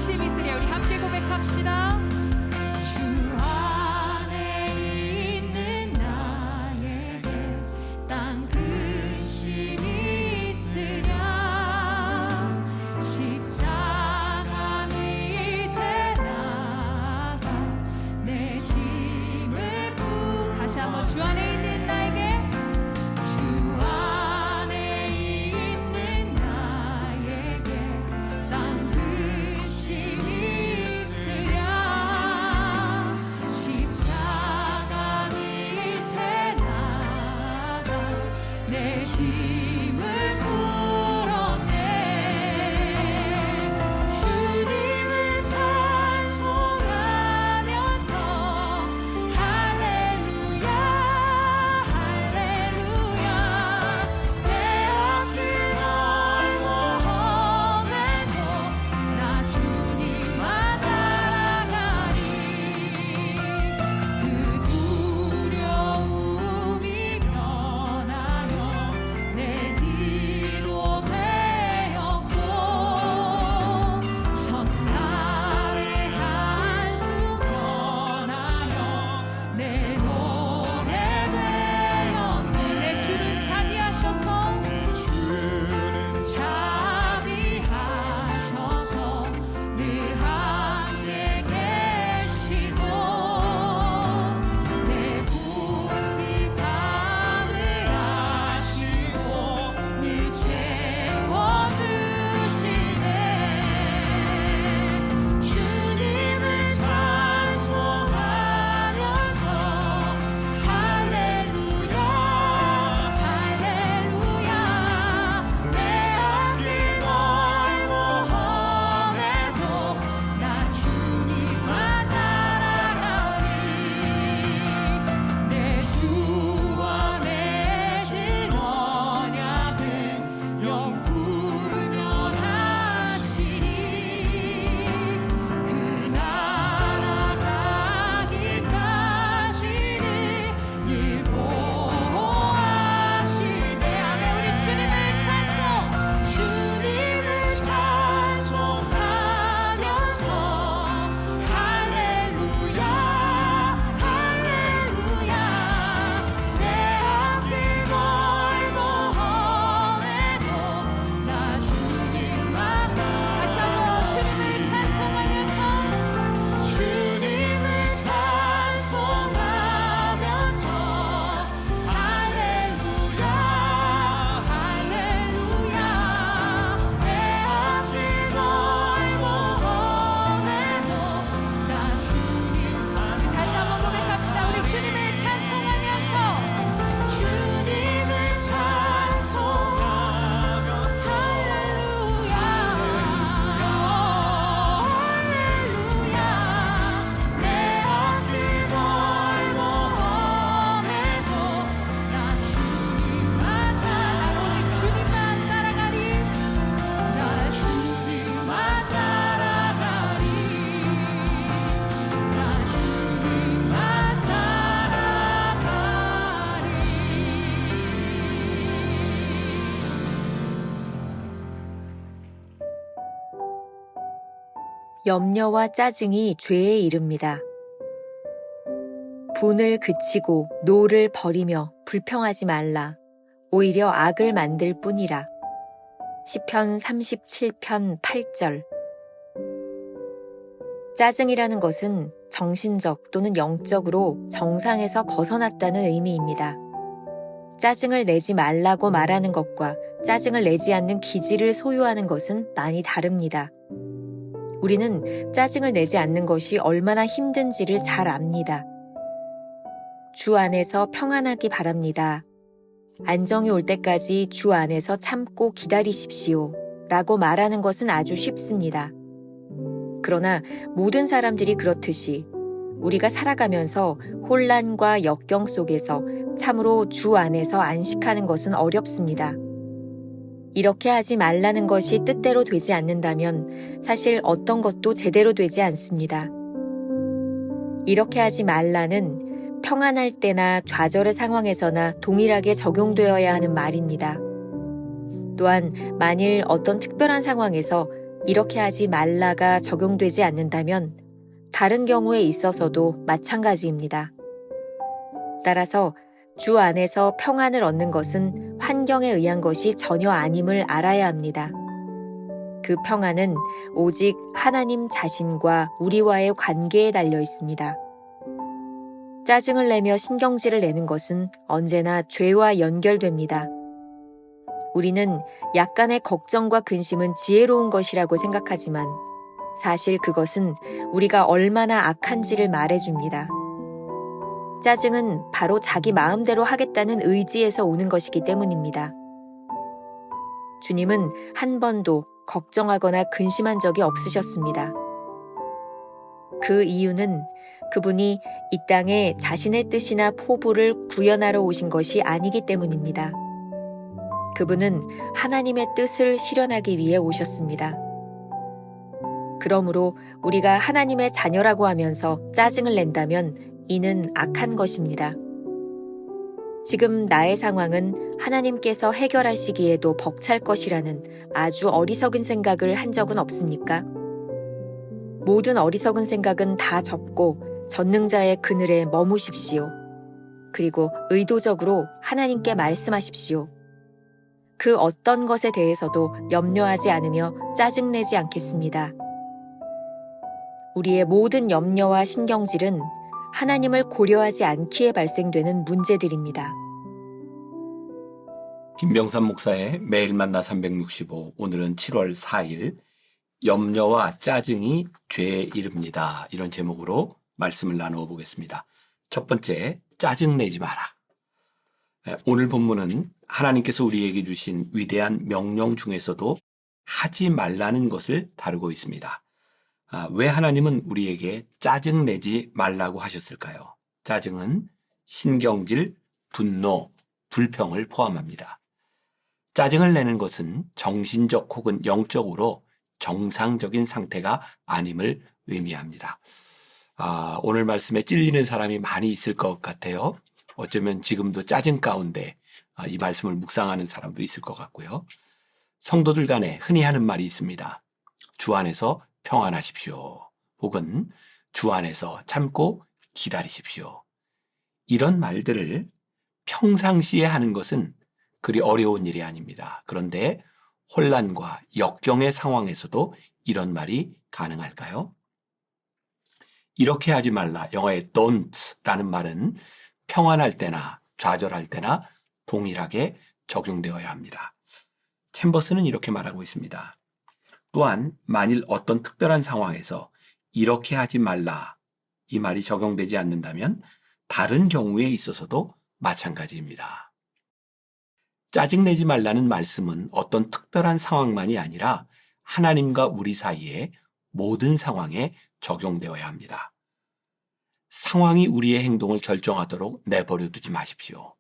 근심이 있으랴. 우리 함께 고백합시다. 주 안에 있는 나에게 딴 근심이 있으랴. 십자가 밑에 나가 내 짐을 다시 한번 주 안에 있는 나에게 내 짐을 풀어내. 주님을 찬송하면서 할렐루야 할렐루야. 내 앞길 넓고 험해도 나 주님만 따라가리. 그 두려움이 변하여 내 뒤로 되었고 첫날의 한숨 변하여 내 노래 되었네. 내 주는 자비하셔서 늘 함께 계시고 내 굽이 밤을 아시고 늘 채워주시네. 주님을 찬송하면서 할렐루야 할렐루야. 내 앞길 넓고 험해도 나 주님만 따라가리. 내 주 안에 진 언약은 영불면하시니 그 나라 가기까지는 일 보호하시네. 아멘. 우리 주님을 찬송하면서 할렐루야 할렐루야. 내 앞길 넓고 험해도 나 주님만 다시 한번 주님을 찬송하면서 할렐루야 할렐루야. 내 앞길 넓고 험해도 나 주님만. 다시 한번 고백합시다. 우리 주님을 찬송하면서 할렐루야 할렐루야. 내 앞길 넓고 험해도 나 주님만 오직 주님만 따라가리. 나 주님만 따라가리. 나 주님만 따라가리. 염려와 짜증이 죄에 이릅니다. 분을 그치고 노를 버리며 불평하지 말라. 오히려 악을 만들 뿐이라. 시편 37편 8절. 짜증이라는 것은 정신적 또는 영적으로 정상에서 벗어났다는 의미입니다. 짜증을 내지 말라고 말하는 것과 짜증을 내지 않는 기질을 소유하는 것은 많이 다릅니다. 우리는 짜증을 내지 않는 것이 얼마나 힘든지를 잘 압니다. 주 안에서 평안하기 바랍니다. 안정이 올 때까지 주 안에서 참고 기다리십시오. 라고 말하는 것은 아주 쉽습니다. 그러나 모든 사람들이 그렇듯이 우리가 살아가면서 혼란과 역경 속에서 참으로 주 안에서 안식하는 것은 어렵습니다. 이렇게 하지 말라는 것이 뜻대로 되지 않는다면 사실 어떤 것도 제대로 되지 않습니다. 이렇게 하지 말라는 평안할 때나 좌절의 상황에서나 동일하게 적용되어야 하는 말입니다. 또한 만일 어떤 특별한 상황에서 이렇게 하지 말라가 적용되지 않는다면 다른 경우에 있어서도 마찬가지입니다. 따라서 주 안에서 평안을 얻는 것은 환경에 의한 것이 전혀 아님을 알아야 합니다. 그 평안은 오직 하나님 자신과 우리와의 관계에 달려 있습니다. 짜증을 내며 신경질을 내는 것은 언제나 죄와 연결됩니다. 우리는 약간의 걱정과 근심은 지혜로운 것이라고 생각하지만 사실 그것은 우리가 얼마나 악한지를 말해줍니다. 짜증은 바로 자기 마음대로 하겠다는 의지에서 오는 것이기 때문입니다. 주님은 한 번도 걱정하거나 근심한 적이 없으셨습니다. 그 이유는 그분이 이 땅에 자신의 뜻이나 포부를 구현하러 오신 것이 아니기 때문입니다. 그분은 하나님의 뜻을 실현하기 위해 오셨습니다. 그러므로 우리가 하나님의 자녀라고 하면서 짜증을 낸다면 이는 악한 것입니다. 지금 나의 상황은 하나님께서 해결하시기에도 벅찰 것이라는 아주 어리석은 생각을 한 적은 없습니까? 모든 어리석은 생각은 다 접고 전능자의 그늘에 머무십시오. 그리고 의도적으로 하나님께 말씀하십시오. 그 어떤 것에 대해서도 염려하지 않으며 짜증내지 않겠습니다. 우리의 모든 염려와 신경질은 하나님을 고려하지 않기에 발생되는 문제들입니다. 김병삼 목사의 매일 만나 365, 오늘은 7월 4일 염려와 짜증이 죄에 이릅니다. 이런 제목으로 말씀을 나누어 보겠습니다. 첫 번째, 짜증내지 마라. 오늘 본문은 하나님께서 우리에게 주신 위대한 명령 중에서도 하지 말라는 것을 다루고 있습니다. 왜 하나님은 우리에게 짜증내지 말라고 하셨을까요? 짜증은 신경질, 분노, 불평을 포함합니다. 짜증을 내는 것은 정신적 혹은 영적으로 정상적인 상태가 아님을 의미합니다. 오늘 말씀에 찔리는 사람이 많이 있을 것 같아요. 어쩌면 지금도 짜증 가운데 이 말씀을 묵상하는 사람도 있을 것 같고요. 성도들 간에 흔히 하는 말이 있습니다. 주 안에서 평안하십시오. 혹은 주 안에서 참고 기다리십시오. 이런 말들을 평상시에 하는 것은 그리 어려운 일이 아닙니다. 그런데 혼란과 역경의 상황에서도 이런 말이 가능할까요? 이렇게 하지 말라. 영어의 don't라는 말은 평안할 때나 좌절할 때나 동일하게 적용되어야 합니다. 챔버스는 이렇게 말하고 있습니다. 또한 만일 어떤 특별한 상황에서 이렇게 하지 말라 이 말이 적용되지 않는다면 다른 경우에 있어서도 마찬가지입니다. 짜증내지 말라는 말씀은 어떤 특별한 상황만이 아니라 하나님과 우리 사이의 모든 상황에 적용되어야 합니다. 상황이 우리의 행동을 결정하도록 내버려 두지 마십시오.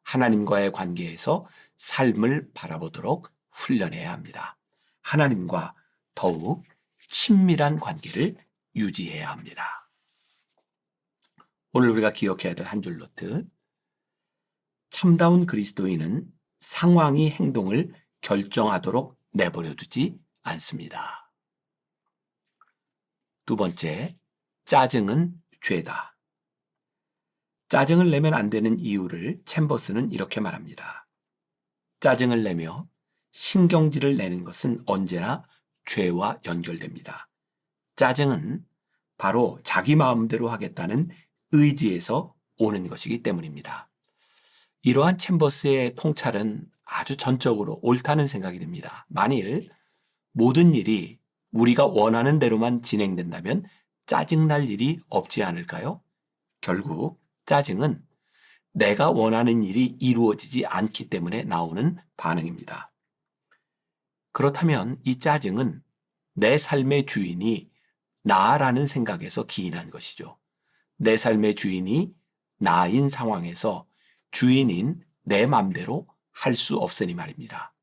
하나님과의 관계에서 삶을 바라보도록 훈련해야 합니다. 하나님과 더욱 친밀한 관계를 유지해야 합니다. 오늘 우리가 기억해야 될 한 줄 노트. 참다운 그리스도인은 상황이 행동을 결정하도록 내버려 두지 않습니다. 두 번째, 짜증은 죄다. 짜증을 내면 안 되는 이유를 챔버스는 이렇게 말합니다. 짜증을 내며 신경질을 내는 것은 언제나 죄와 연결됩니다. 짜증은 바로 자기 마음대로 하겠다는 의지에서 오는 것이기 때문입니다. 이러한 챔버스의 통찰은 아주 전적으로 옳다는 생각이 듭니다. 만일 모든 일이 우리가 원하는 대로만 진행된다면 짜증날 일이 없지 않을까요? 결국 짜증은 내가 원하는 일이 이루어지지 않기 때문에 나오는 반응입니다. 그렇다면 이 짜증은 내 삶의 주인이 나라는 생각에서 기인한 것이죠. 내 삶의 주인이 나인 상황에서 주인인 내 맘대로 할 수 없으니 말입니다.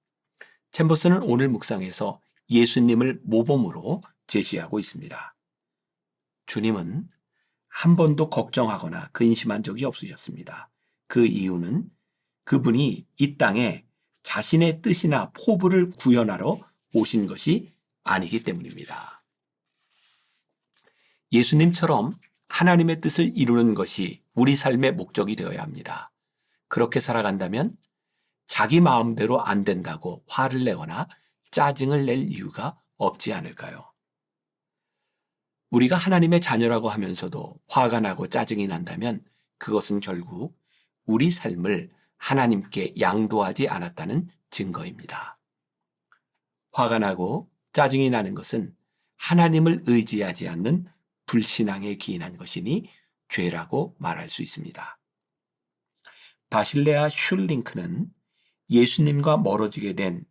챔버스는 오늘 묵상에서 예수님을 모범으로 제시하고 있습니다. 주님은 한 번도 걱정하거나 근심한 적이 없으셨습니다. 그 이유는 그분이 이 땅에 자신의 뜻이나 포부를 구현하러 오신 것이 아니기 때문입니다. 예수님처럼 하나님의 뜻을 이루는 것이 우리 삶의 목적이 되어야 합니다. 그렇게 살아간다면 자기 마음대로 안 된다고 화를 내거나 짜증을 낼 이유가 없지 않을까요? 우리가 하나님의 자녀라고 하면서도 화가 나고 짜증이 난다면 그것은 결국 우리 삶을 하나님께 양도하지 않았다는 증거입니다. 화가 나고 짜증이 나는 것은 하나님을 의지하지 않는 불신앙에 기인한 것이니 죄라고 말할 수 있습니다. 바실레아 슐링크는 예수님과 멀어지게 된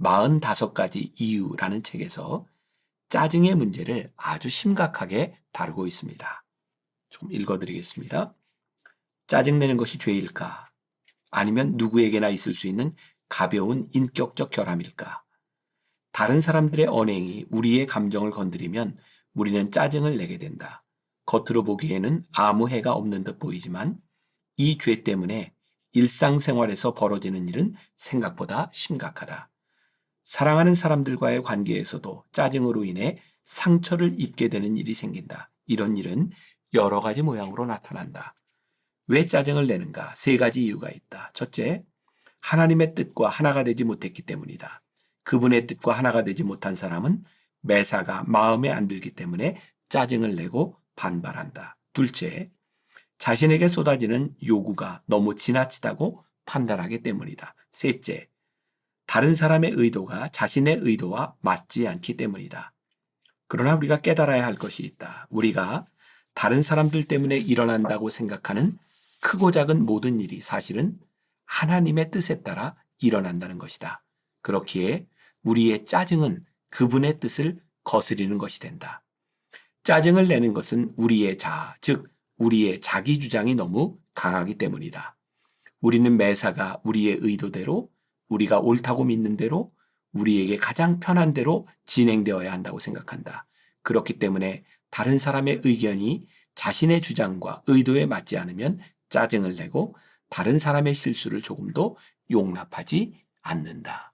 45가지 이유라는 책에서 짜증의 문제를 아주 심각하게 다루고 있습니다. 좀 읽어드리겠습니다. 짜증내는 것이 죄일까? 아니면 누구에게나 있을 수 있는 가벼운 인격적 결함일까? 다른 사람들의 언행이 우리의 감정을 건드리면 우리는 짜증을 내게 된다. 겉으로 보기에는 아무 해가 없는 듯 보이지만 이 죄 때문에 일상생활에서 벌어지는 일은 생각보다 심각하다. 사랑하는 사람들과의 관계에서도 짜증으로 인해 상처를 입게 되는 일이 생긴다. 이런 일은 여러 가지 모양으로 나타난다. 왜 짜증을 내는가? 3가지 이유가 있다. 첫째, 하나님의 뜻과 하나가 되지 못했기 때문이다. 그분의 뜻과 하나가 되지 못한 사람은 매사가 마음에 안 들기 때문에 짜증을 내고 반발한다. 둘째, 자신에게 쏟아지는 요구가 너무 지나치다고 판단하기 때문이다. 셋째, 다른 사람의 의도가 자신의 의도와 맞지 않기 때문이다. 그러나 우리가 깨달아야 할 것이 있다. 우리가 다른 사람들 때문에 일어난다고 생각하는 크고 작은 모든 일이 사실은 하나님의 뜻에 따라 일어난다는 것이다. 그렇기에 우리의 짜증은 그분의 뜻을 거스리는 것이 된다. 짜증을 내는 것은 우리의 자아, 즉 우리의 자기 주장이 너무 강하기 때문이다. 우리는 매사가 우리의 의도대로, 우리가 옳다고 믿는 대로, 우리에게 가장 편한 대로 진행되어야 한다고 생각한다. 그렇기 때문에 다른 사람의 의견이 자신의 주장과 의도에 맞지 않으면 짜증을 내고 다른 사람의 실수를 조금도 용납하지 않는다.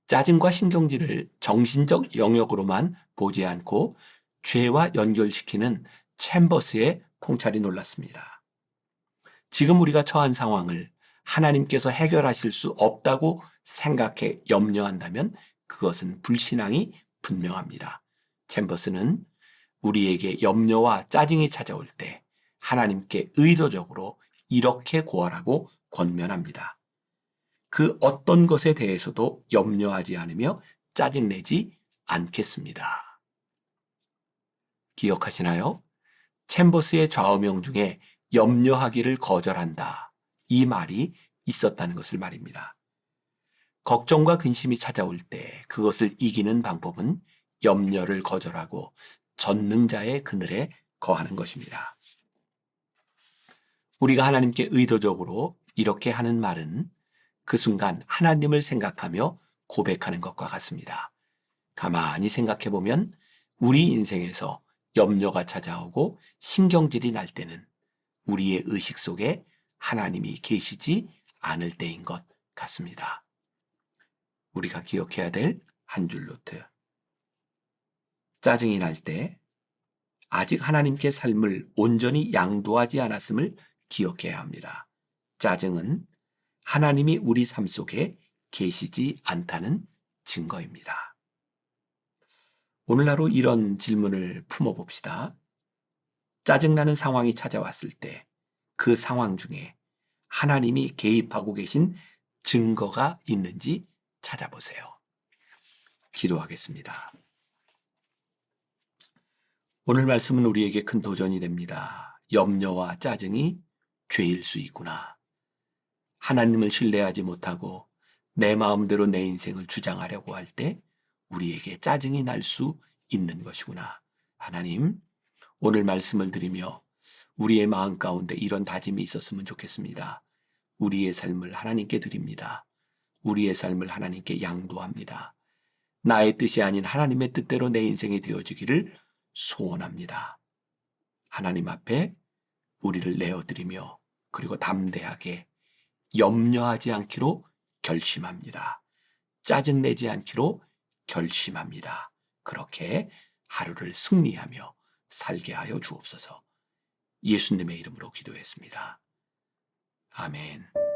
짜증과 신경질을 정신적 영역으로만 보지 않고 죄와 연결시키는 챔버스의 통찰이 놀랐습니다. 지금 우리가 처한 상황을 하나님께서 해결하실 수 없다고 생각해 염려한다면 그것은 불신앙이 분명합니다. 챔버스는 우리에게 염려와 짜증이 찾아올 때 하나님께 의도적으로 이렇게 구하라고 권면합니다. 그 어떤 것에 대해서도 염려하지 않으며 짜증내지 않겠습니다. 기억하시나요? 챔버스의 좌우명 중에 염려하기를 거절한다. 이 말이 있었다는 것을 말입니다. 걱정과 근심이 찾아올 때 그것을 이기는 방법은 염려를 거절하고 전능자의 그늘에 거하는 것입니다. 우리가 하나님께 의도적으로 이렇게 하는 말은 그 순간 하나님을 생각하며 고백하는 것과 같습니다. 가만히 생각해 보면 우리 인생에서 염려가 찾아오고 신경질이 날 때는 우리의 의식 속에 하나님이 계시지 않을 때인 것 같습니다. 우리가 기억해야 될 한 줄 노트. 짜증이 날 때 아직 하나님께 삶을 온전히 양도하지 않았음을 기억해야 합니다. 짜증은 하나님이 우리 삶 속에 계시지 않다는 증거입니다. 오늘 하루 이런 질문을 품어봅시다. 짜증나는 상황이 찾아왔을 때 그 상황 중에 하나님이 개입하고 계신 증거가 있는지 찾아보세요. 기도하겠습니다. 오늘 말씀은 우리에게 큰 도전이 됩니다. 염려와 짜증이 죄일 수 있구나. 하나님을 신뢰하지 못하고 내 마음대로 내 인생을 주장하려고 할 때 우리에게 짜증이 날 수 있는 것이구나. 하나님, 오늘 말씀을 드리며 우리의 마음 가운데 이런 다짐이 있었으면 좋겠습니다. 우리의 삶을 하나님께 드립니다. 우리의 삶을 하나님께 양도합니다. 나의 뜻이 아닌 하나님의 뜻대로 내 인생이 되어지기를 소원합니다. 하나님 앞에 우리를 내어드리며 그리고 담대하게 염려하지 않기로 결심합니다. 짜증내지 않기로 결심합니다. 그렇게 하루를 승리하며 살게 하여 주옵소서. 예수님의 이름으로 기도했습니다. 아멘.